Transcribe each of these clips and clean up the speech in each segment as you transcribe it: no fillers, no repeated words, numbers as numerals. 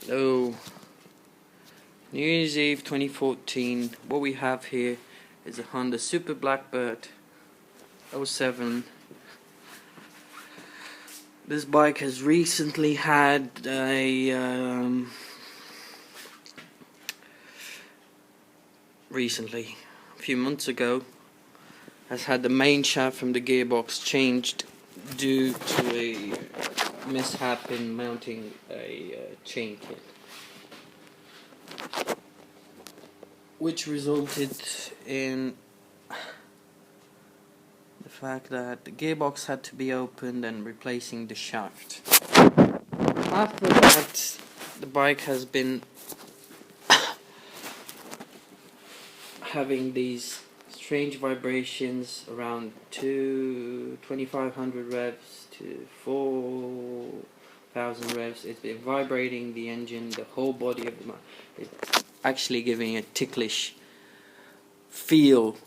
Hello, New Year's Eve 2014. What we have here is a Honda Super Blackbird 07. This bike has recently had a few months ago, has had the main shaft from the gearbox changed due to a mishap in mounting a chain kit, which resulted in the fact that the gearbox had to be opened and replacing the shaft. After that, the bike has been having these strange vibrations around 2500 revs to 4000 revs. It's been vibrating the engine, the whole body of the bike. It's actually giving a ticklish feel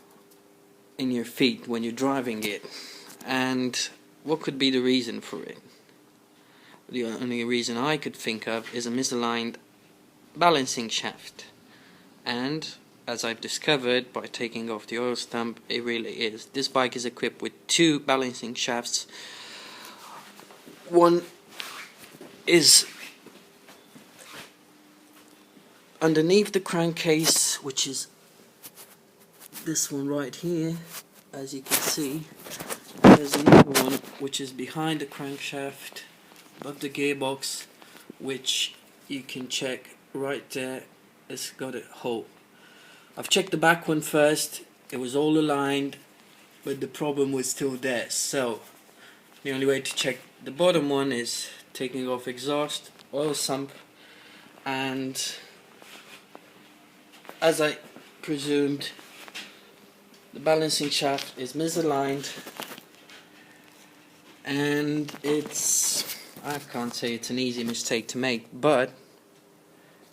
in your feet when you're driving it. And what could be the reason for it? The only reason I could think of is a misaligned balancing shaft. And as I've discovered by taking off the oil stump, it really is. This bike is equipped with two balancing shafts. One is underneath the crankcase, which is this one right here, as you can see. There's another one which is behind the crankshaft, above the gearbox, which you can check right there. It's got a hole. I've checked the back one first. It was all aligned, but the problem was still there. So the only way to check the bottom one is taking off exhaust, oil sump, and as I presumed, the balancing shaft is misaligned, and I can't say it's an easy mistake to make, but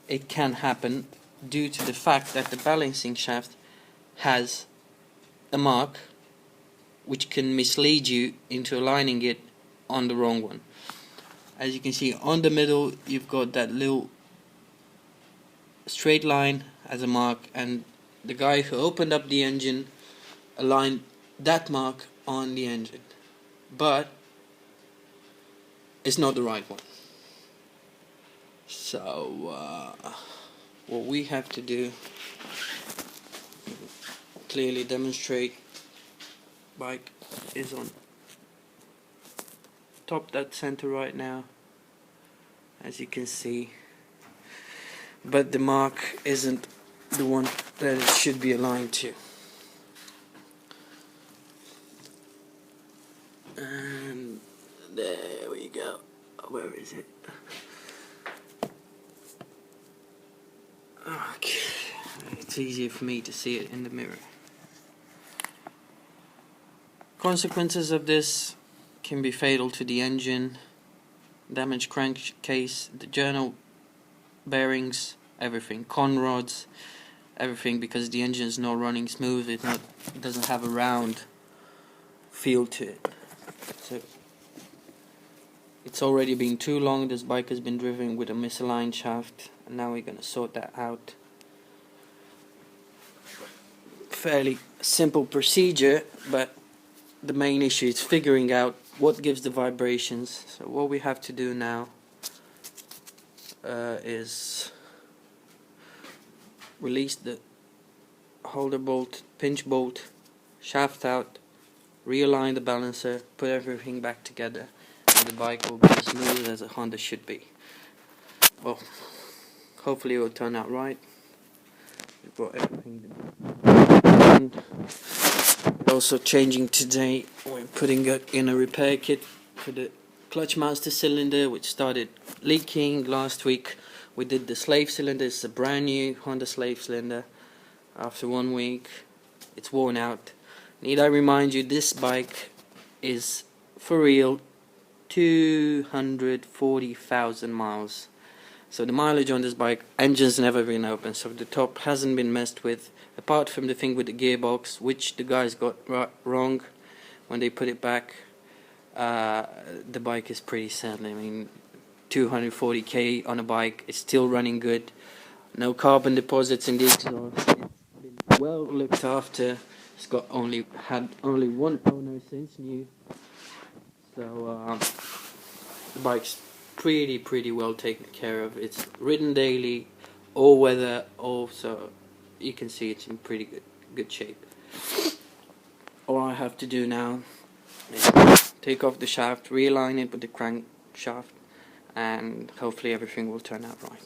it can happen due to the fact that the balancing shaft has a mark which can mislead you into aligning it on the wrong one. As you can see, on the middle you've got that little straight line as a mark, and the guy who opened up the engine aligned that mark on the engine, but it's not the right one. So what we have to do, clearly demonstrate, bike is on top that center right now, as you can see, but the mark isn't the one that it should be aligned to. And there we go. Where is it? Okay, it's easier for me to see it in the mirror. Consequences of this can be fatal to the engine, damaged crankcase, the journal bearings, everything, con rods, everything, because the engine is not running smooth. It doesn't have a round feel to it. So it's already been too long. This bike has been driven with a misaligned shaft, and now we're going to sort that out. Fairly simple procedure, but the main issue is figuring out what gives the vibrations. So what we have to do now is release the holder bolt, pinch bolt, shaft out, realign the balancer, put everything back together, and the bike will be as smooth as a Honda should be. Well, hopefully it will turn out right. We've got everything done. Also changing today, we're putting in a repair kit for the clutch master cylinder, which started leaking last week. We did the slave cylinder. It's a brand new Honda slave cylinder. After 1 week, it's worn out. Need I remind you, this bike is for real 240,000 miles. So the mileage on this bike, engine's never been open, so the top hasn't been messed with, apart from the thing with the gearbox, which the guys got wrong when they put it back. The bike is pretty sad. I mean, 240k on a bike. It's still running good. No carbon deposits in the exhaust. It's been well looked after. It's had only one owner since new. So the bike's pretty well taken care of. It's ridden daily, all weather, also you can see it's in pretty good shape. All I have to do now is take off the shaft, realign it with the crankshaft, and hopefully everything will turn out right.